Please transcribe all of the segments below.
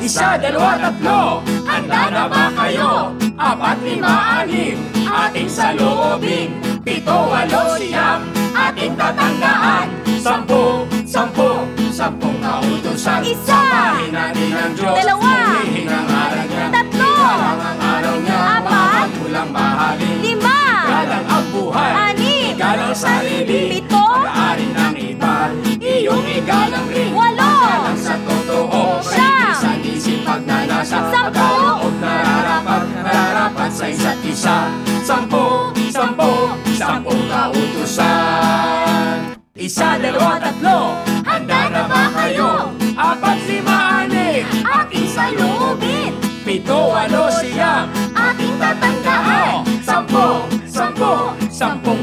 Isa, dalawa, tatlo, handa na ba kayo? 4, 5, 6, ating saloobin. 7, 8, 9, ating tatandaan. 10, 10 kautusan. Isa, samahin natin ang Diyos, dalawa, purihin ang aral niya. tatlo, Ikalang ang araw niya, 4, mga magulang bahagi. 5, Ikalang ang buhay, 6, ikalang sarili. 7, pag-aari ng iba, iyong ikalang rin. 8, Pagkalang sa totoo, Siyam, isang isip pagnanasa. 10, Pagkaloob nararapat sa isa't isa. 10, 10 kautusan. Isa, dalawa, tatlo, handa na ba kayo? 4, 5, 6, aking saloobin. 7, 8, 9, aking tatandaan. 10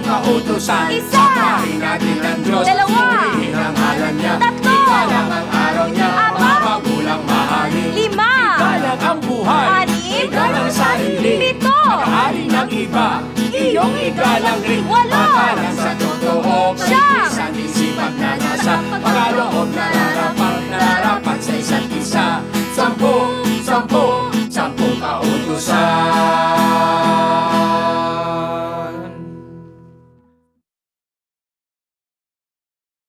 kautusan. Isa, samahin natin ang Diyos, dalawa, purihin ang ngalan niya. tatlo, Ikalang ang araw niya, 4, mga magulang mahali. 5, Ikalang ang buhay, 6, ikalang sarili. 7, pag-aari ng iba, iyong ikalang rin. 8, Pagkalang sa totoo, Siyam, isang isipag na nasa pagkaloob nararapat sa isa't isa. 10 kautusan.